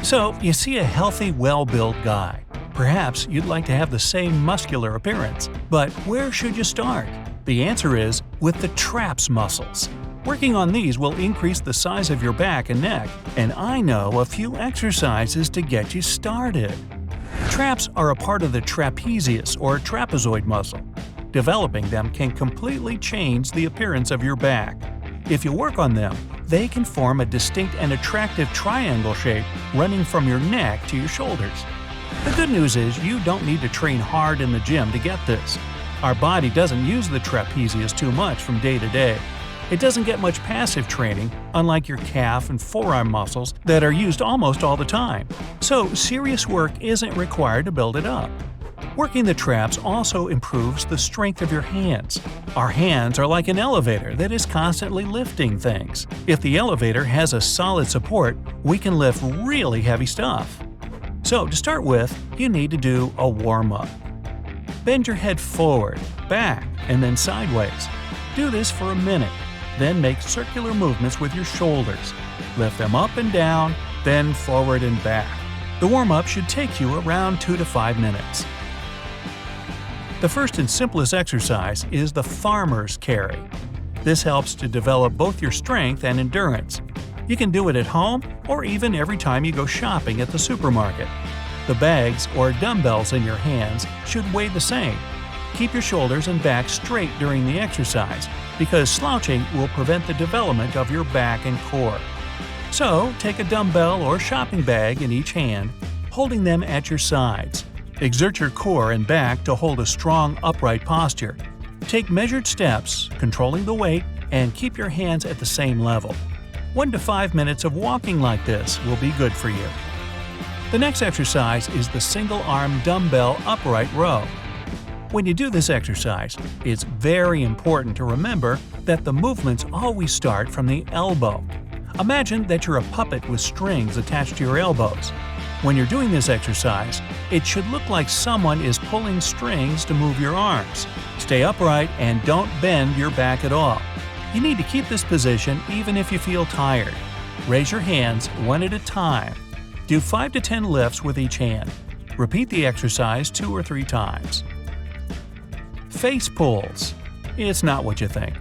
So, you see a healthy, well-built guy. Perhaps you'd like to have the same muscular appearance, but where should you start? The answer is with the traps muscles. Working on these will increase the size of your back and neck, and I know a few exercises to get you started. Traps are a part of the trapezius or trapezoid muscle. Developing them can completely change the appearance of your back. If you work on them, they can form a distinct and attractive triangle shape running from your neck to your shoulders. The good news is you don't need to train hard in the gym to get this. Our body doesn't use the trapezius too much from day to day. It doesn't get much passive training, unlike your calf and forearm muscles that are used almost all the time. So serious work isn't required to build it up. Working the traps also improves the strength of your hands. Our hands are like an elevator that is constantly lifting things. If the elevator has a solid support, we can lift really heavy stuff. So to start with, you need to do a warm-up. Bend your head forward, back, and then sideways. Do this for a minute. Then make circular movements with your shoulders. Lift them up and down, then forward and back. The warm-up should take you around 2 to 5 minutes. The first and simplest exercise is the farmer's carry. This helps to develop both your strength and endurance. You can do it at home or even every time you go shopping at the supermarket. The bags or dumbbells in your hands should weigh the same. Keep your shoulders and back straight during the exercise because slouching will prevent the development of your back and core. So, take a dumbbell or shopping bag in each hand, holding them at your sides. Exert your core and back to hold a strong, upright posture. Take measured steps, controlling the weight, and keep your hands at the same level. 1 to 5 minutes of walking like this will be good for you. The next exercise is the single-arm dumbbell upright row. When you do this exercise, it's very important to remember that the movements always start from the elbow. Imagine that you're a puppet with strings attached to your elbows. When you're doing this exercise, it should look like someone is pulling strings to move your arms. Stay upright and don't bend your back at all. You need to keep this position even if you feel tired. Raise your hands one at a time. Do 5 to 10 lifts with each hand. Repeat the exercise 2 or 3 times. Face pulls. It's not what you think.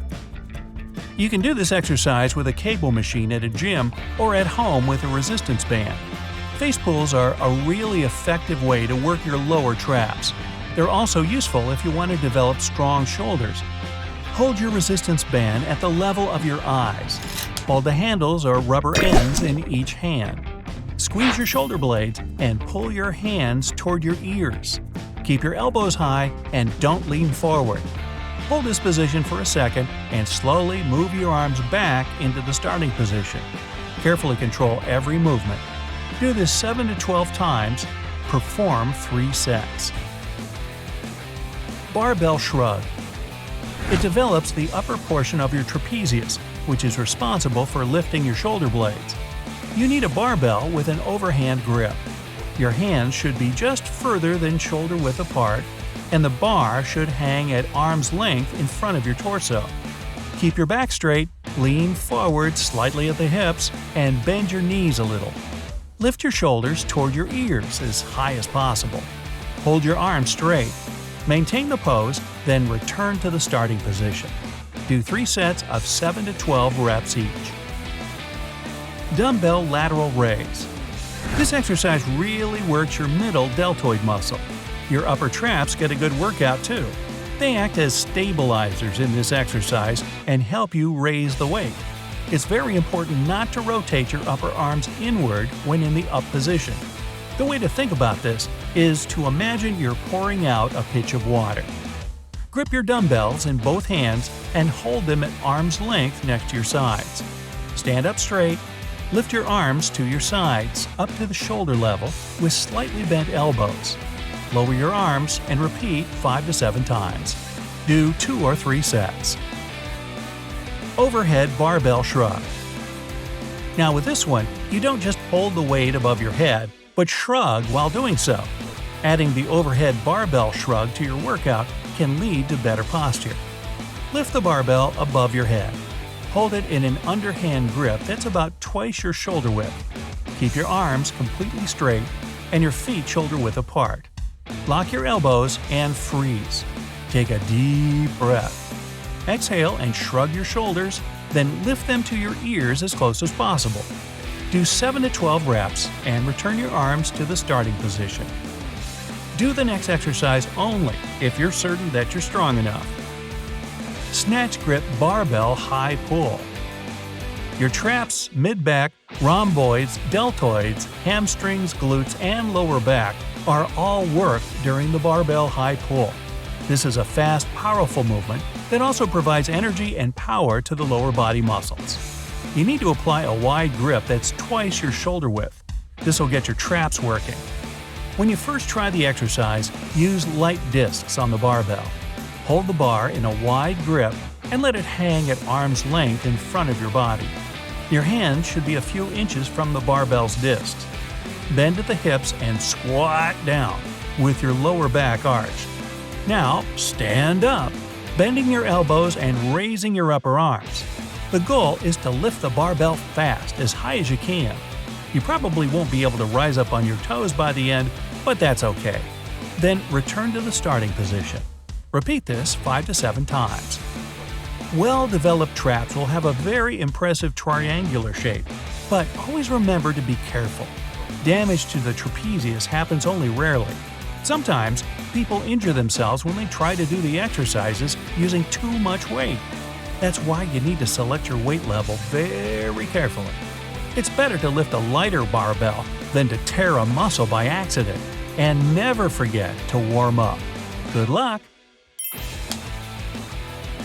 You can do this exercise with a cable machine at a gym or at home with a resistance band. Face pulls are a really effective way to work your lower traps. They're also useful if you want to develop strong shoulders. Hold your resistance band at the level of your eyes. Hold the handles or rubber ends in each hand. Squeeze your shoulder blades and pull your hands toward your ears. Keep your elbows high and don't lean forward. Hold this position for a second and slowly move your arms back into the starting position. Carefully control every movement. Do this 7 to 12 times. Perform 3 sets. Barbell Shrug. It develops the upper portion of your trapezius, which is responsible for lifting your shoulder blades. You need a barbell with an overhand grip. Your hands should be just further than shoulder width apart, and the bar should hang at arm's length in front of your torso. Keep your back straight, lean forward slightly at the hips, and bend your knees a little. Lift your shoulders toward your ears as high as possible. Hold your arms straight. Maintain the pose, then return to the starting position. Do 3 sets of 7 to 12 reps each. Dumbbell lateral raise. This exercise really works your middle deltoid muscle. Your upper traps get a good workout too. They act as stabilizers in this exercise and help you raise the weight. It's very important not to rotate your upper arms inward when in the up position. The way to think about this is to imagine you're pouring out a pitch of water. Grip your dumbbells in both hands and hold them at arm's length next to your sides. Stand up straight. Lift your arms to your sides, up to the shoulder level, with slightly bent elbows. Lower your arms and repeat 5 to 7 times. Do 2 or 3 sets. Overhead Barbell Shrug. Now with this one, you don't just hold the weight above your head, but shrug while doing so. Adding the overhead barbell shrug to your workout can lead to better posture. Lift the barbell above your head. Hold it in an underhand grip that's about twice your shoulder width. Keep your arms completely straight and your feet shoulder-width apart. Lock your elbows and freeze. Take a deep breath. Exhale and shrug your shoulders, then lift them to your ears as close as possible. Do 7 to 12 reps and return your arms to the starting position. Do the next exercise only if you're certain that you're strong enough. Snatch-Grip Barbell High Pull. Your traps, mid-back, rhomboids, deltoids, hamstrings, glutes, and lower back are all worked during the barbell high pull. This is a fast, powerful movement that also provides energy and power to the lower body muscles. You need to apply a wide grip that's twice your shoulder width. This will get your traps working. When you first try the exercise, use light discs on the barbell. Hold the bar in a wide grip and let it hang at arm's length in front of your body. Your hands should be a few inches from the barbell's discs. Bend at the hips and squat down with your lower back arched. Now, stand up, bending your elbows and raising your upper arms. The goal is to lift the barbell fast, as high as you can. You probably won't be able to rise up on your toes by the end, but that's okay. Then return to the starting position. Repeat this 5 to 7 times. Well-developed traps will have a very impressive triangular shape, but always remember to be careful. Damage to the trapezius happens only rarely. Sometimes, people injure themselves when they try to do the exercises using too much weight. That's why you need to select your weight level very carefully. It's better to lift a lighter barbell than to tear a muscle by accident. And never forget to warm up. Good luck!